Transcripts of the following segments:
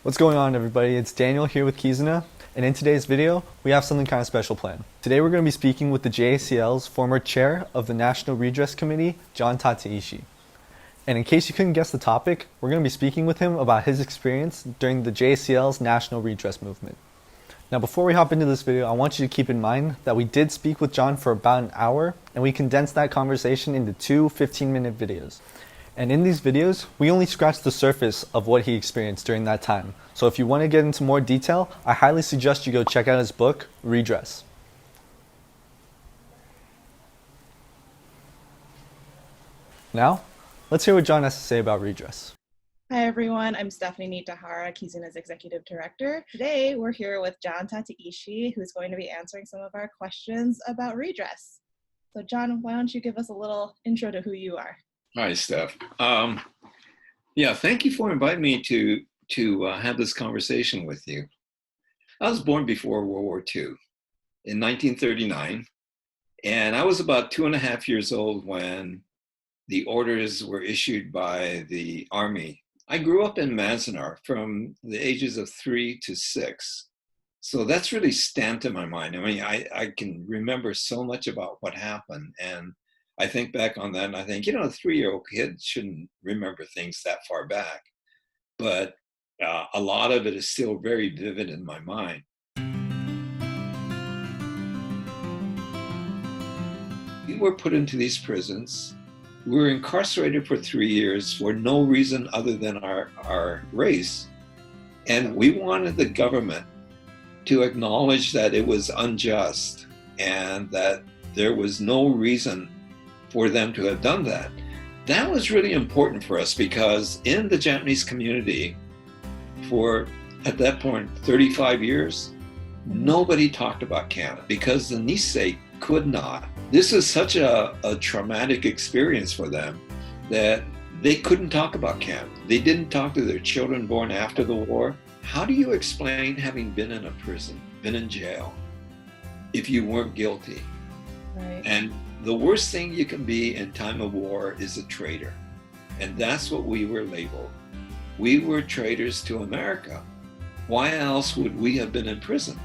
What's going on, everybody? It's Daniel here with Kizuna, and in today's video, we have something kind of special planned. Today we're going to be speaking with the JACL's former chair of the National Redress Committee, John Tateishi. And in case you couldn't guess the topic, we're going to be speaking with him about his experience during the JACL's National Redress movement. Now, before we hop into this video, I want you to keep in mind that we did speak with John for about an hour, and we condensed that conversation into two 15-minute videos. And in these videos, we only scratched the surface of what he experienced during that time. So if you want to get into more detail, I highly suggest you go check out his book, Redress. Now, let's hear what John has to say about redress. Hi everyone, I'm Stephanie Nitahara, Kizuna's Executive Director. Today we're here with John Tateishi, who's going to be answering some of our questions about redress. So John, why don't you give us a little intro to who you are? Hi, Steph. Thank you for inviting me to have this conversation with you. I was born before World War II in 1939, and I was about 2.5 years old when the orders were issued by the Army. I grew up in Manzanar from the ages of 3 to 6. So that's really stamped in my mind. I mean, I can remember so much about what happened, and I think back on that and I think, a 3-year-old kid shouldn't remember things that far back. But a lot of it is still very vivid in my mind. We were put into these prisons. We were incarcerated for 3 years for no reason other than our race. And we wanted the government to acknowledge that it was unjust and that there was no reason for them to have done that. That was really important for us because in the Japanese community for, at that point, 35 years, nobody talked about camp because the NISEI could not. This is such a traumatic experience for them that they couldn't talk about camp. They didn't talk to their children born after the war. How do you explain having been in a prison, been in jail, if you weren't guilty? Right. And the worst thing you can be in time of war is a traitor. And that's what we were labeled. We were traitors to America. Why else would we have been in prison?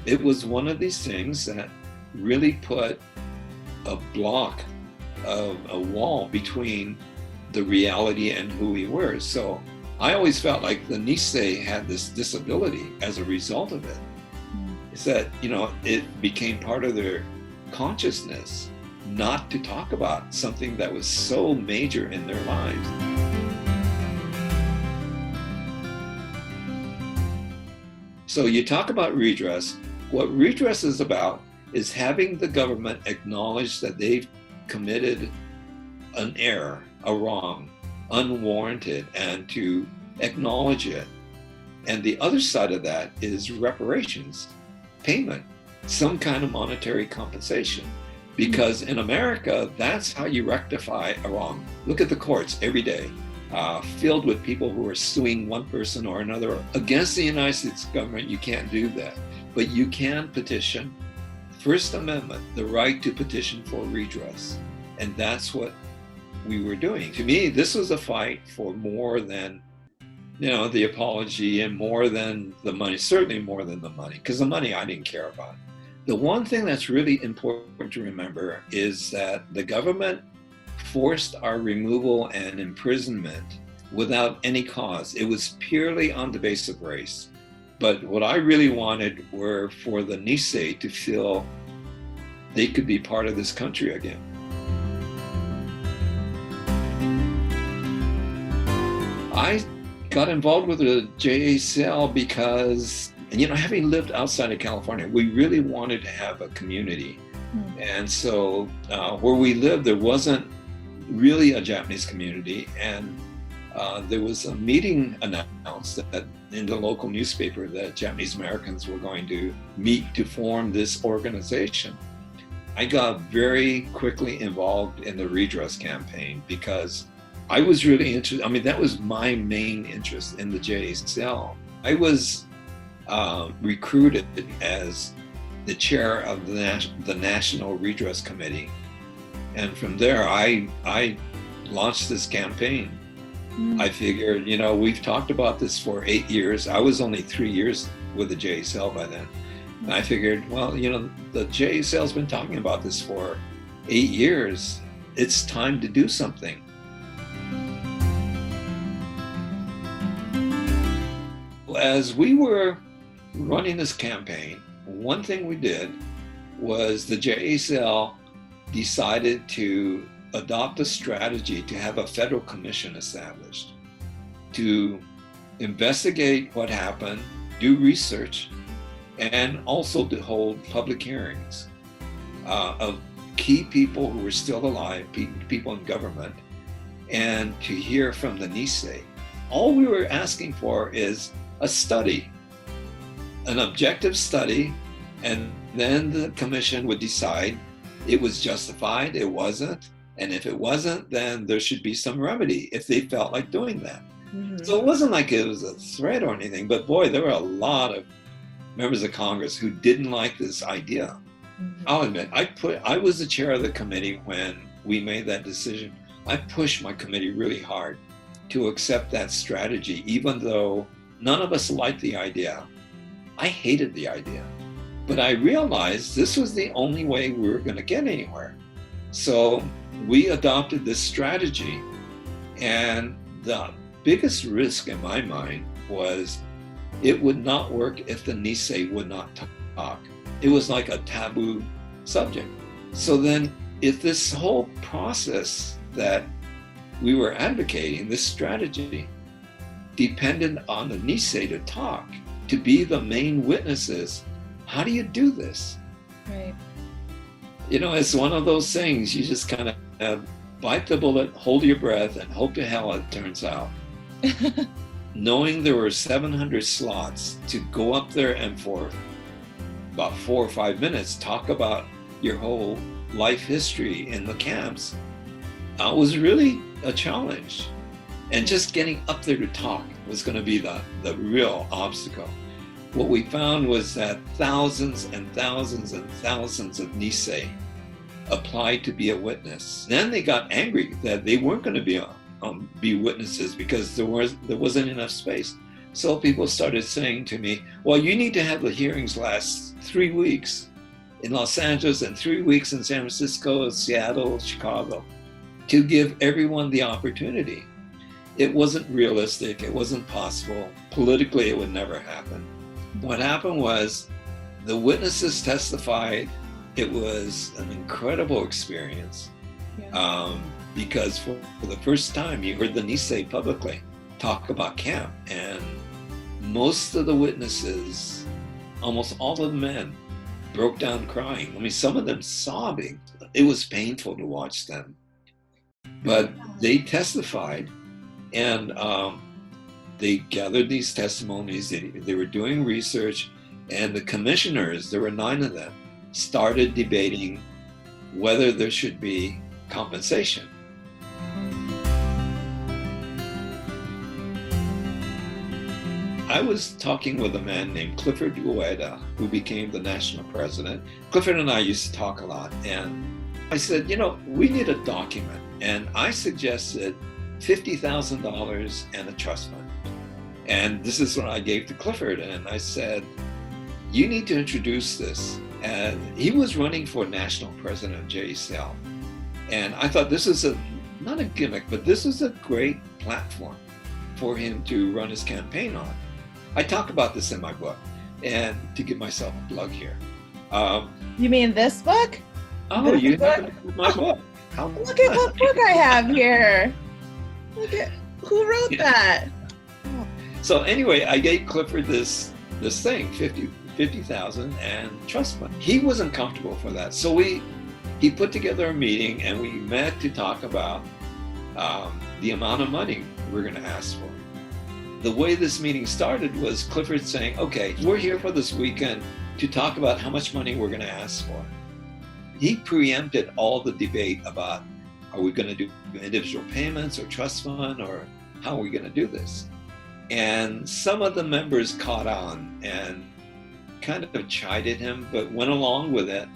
It was one of these things that really put a block of a wall between the reality and who we were. So I always felt like the Nisei had this disability as a result of it. It's that, it became part of their consciousness not to talk about something that was so major in their lives. So you talk about redress. What redress is about is having the government acknowledge that they've committed an error, a wrong, unwarranted, and to acknowledge it. And the other side of that is reparations, payment, some kind of monetary compensation. Because in America, that's how you rectify a wrong. Look at the courts every day, filled with people who are suing one person or another. Against the United States government, you can't do that. But you can petition. First Amendment, the right to petition for redress. And that's what we were doing. To me, this was a fight for more than the apology and more than the money, certainly more than the money, because the money I didn't care about. The one thing that's really important to remember is that the government forced our removal and imprisonment without any cause. It was purely on the basis of race. But what I really wanted were for the Nisei to feel they could be part of this country again. I got involved with the JACL because, having lived outside of California, we really wanted to have a community. And so where we lived, there wasn't really a Japanese community. And there was a meeting announced that in the local newspaper that Japanese Americans were going to meet to form this organization. I got very quickly involved in the redress campaign because I was really interested. That was my main interest in the JACL. I was recruited as the chair of the National Redress Committee. And from there, I launched this campaign I figured, we've talked about this for 8 years. I was only 3 years with the JACL by then. And I figured, well, the JACL's been talking about this for 8 years. It's time to do something. As we were running this campaign, one thing we did was the JACL decided to adopt a strategy to have a federal commission established to investigate what happened, do research, and also to hold public hearings of key people who were still alive, people in government, and to hear from the NISEI. All we were asking for is a study, an objective study, and then the commission would decide it was justified, it wasn't, and if it wasn't, then there should be some remedy if they felt like doing that. Mm-hmm. So it wasn't like it was a threat or anything, but boy, there were a lot of members of Congress who didn't like this idea. Mm-hmm. I'll admit, I was the chair of the committee when we made that decision. I pushed my committee really hard to accept that strategy, even though none of us liked the idea. I hated the idea, but I realized this was the only way we were going to get anywhere. So we adopted this strategy, and the biggest risk in my mind was it would not work if the NISEI would not talk. It was like a taboo subject. So then if this whole process that we were advocating, this strategy, depended on the NISEI to talk, to be the main witnesses, how do you do this? Right. It's one of those things, you just kind of bite the bullet, hold your breath, and hope to hell it turns out. Knowing there were 700 slots to go up there and for about 4 or 5 minutes talk about your whole life history in the camps was really a challenge. And just getting up there to talk was going to be the real obstacle. What we found was that thousands and thousands and thousands of NISEI applied to be a witness. Then they got angry that they weren't going to be witnesses because there wasn't enough space. So people started saying to me, well, you need to have the hearings last 3 weeks in Los Angeles and 3 weeks in San Francisco, Seattle, Chicago, to give everyone the opportunity. It wasn't realistic, it wasn't possible. Politically, it would never happen. What happened was the witnesses testified. It was an incredible experience. Yeah. Because for the first time, you heard the NISEI publicly talk about camp, and most of the witnesses, almost all of the men, broke down crying. I mean, some of them sobbing. It was painful to watch them. But they testified, and they gathered these testimonies. They were doing research, and the commissioners, there were 9 of them, started debating whether there should be compensation. I was talking with a man named Clifford Ueda, who became the national president. Clifford and I used to talk a lot, and I said, we need a document. And I suggested $50,000 and a trust fund. And this is what I gave to Clifford, and I said, you need to introduce this. And he was running for national president of JACL. And I thought this is not a gimmick, but this is a great platform for him to run his campaign on. I talk about this in my book, and to give myself a plug here. You mean this book? Oh, you have my book. Look at what book I have here. Look at who wrote that. So anyway, I gave Clifford this thing, $50,000 and trust fund. He wasn't comfortable for that, so he put together a meeting, and we met to talk about the amount of money we're going to ask for. The way this meeting started was Clifford saying, okay, we're here for this weekend to talk about how much money we're going to ask for. He preempted all the debate about, are we going to do individual payments or trust fund, or how are we going to do this? And some of the members caught on and kind of chided him, but went along with it.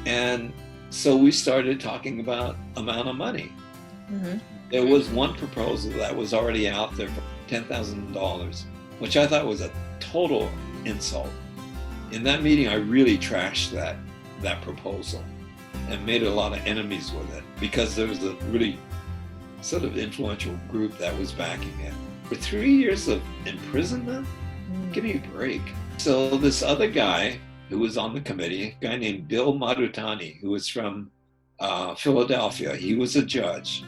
And so we started talking about amount of money. Mm-hmm. There was one proposal that was already out there for $10,000, which I thought was a total insult. In that meeting, I really trashed that proposal and made a lot of enemies with it because there was a really sort of influential group that was backing it. For 3 years of imprisonment? Give me a break. So this other guy who was on the committee, a guy named Bill Marutani, who was from Philadelphia, he was a judge.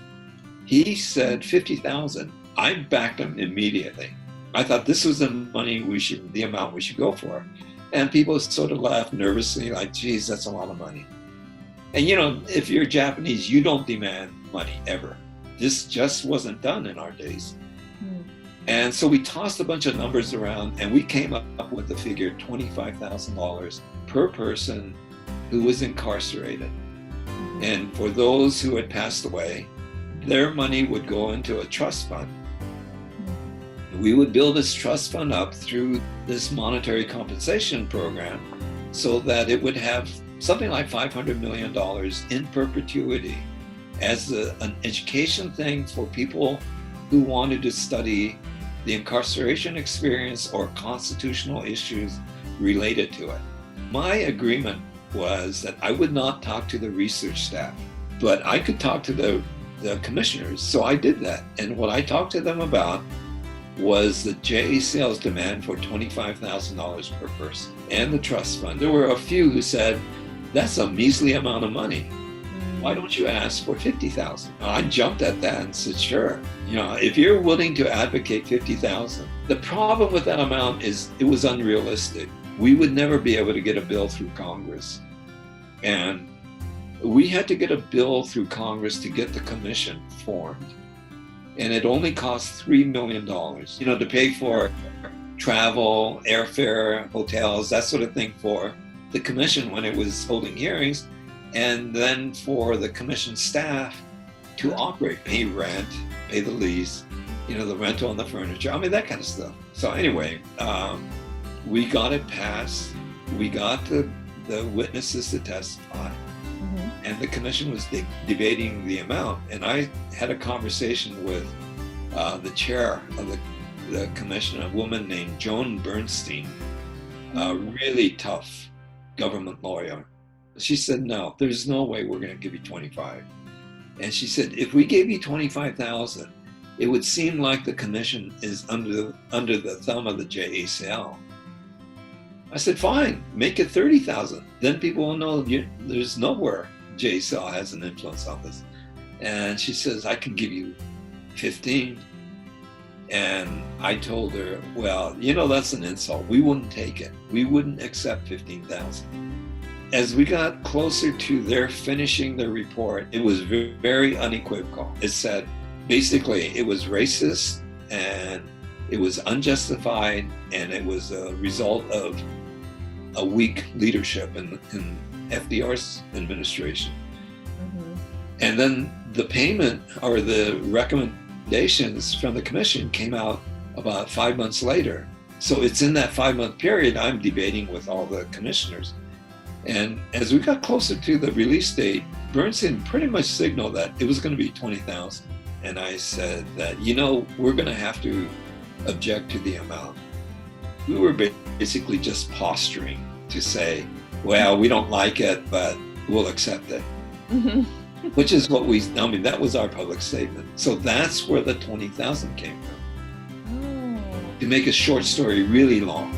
He said 50,000. I backed him immediately. I thought this was the amount we should go for. And people sort of laughed nervously, like, geez, that's a lot of money. And if you're Japanese, you don't demand money ever. This just wasn't done in our days. And so we tossed a bunch of numbers around and we came up with the figure $25,000 per person who was incarcerated. And for those who had passed away, their money would go into a trust fund. We would build this trust fund up through this monetary compensation program so that it would have something like $500 million in perpetuity as an education thing for people who wanted to study the incarceration experience or constitutional issues related to it. My agreement was that I would not talk to the research staff, but I could talk to the commissioners. So I did that. And what I talked to them about was the JACL's demand for $25,000 per person and the trust fund. There were a few who said, that's a measly amount of money. Why don't you ask for 50,000? I jumped at that and said, sure. If you're willing to advocate 50,000, the problem with that amount is it was unrealistic. We would never be able to get a bill through Congress. And we had to get a bill through Congress to get the commission formed. And it only cost $3 million, to pay for travel, airfare, hotels, that sort of thing for the commission when it was holding hearings. And then for the commission staff to operate, pay rent, pay the lease, the rental and the furniture, that kind of stuff. So anyway, we got it passed. We got the witnesses to testify. And the commission was debating the amount. And I had a conversation with the chair of the commission, a woman named Joan Bernstein, a really tough government lawyer. She said, no, there's no way we're going to give you 25. And she said, if we gave you 25,000, it would seem like the commission is under the thumb of the JACL. I said, fine, make it 30,000. Then people will know there's nowhere JACL has an influence on this. And she says, I can give you 15. And I told her, well, that's an insult. We wouldn't take it. We wouldn't accept 15,000. As we got closer to their finishing their report, it was very unequivocal. It said, basically, it was racist and it was unjustified and it was a result of a weak leadership in FDR's administration. And then the payment or the recommendations from the commission came out about 5 months later. So it's in that 5-month period I'm debating with all the commissioners. And as we got closer to the release date, Bernstein pretty much signaled that it was going to be 20,000. And I said that, we're going to have to object to the amount. We were basically just posturing to say, well, we don't like it, but we'll accept it. Which is what that was our public statement. So that's where the 20,000 came from. To make a short story really long.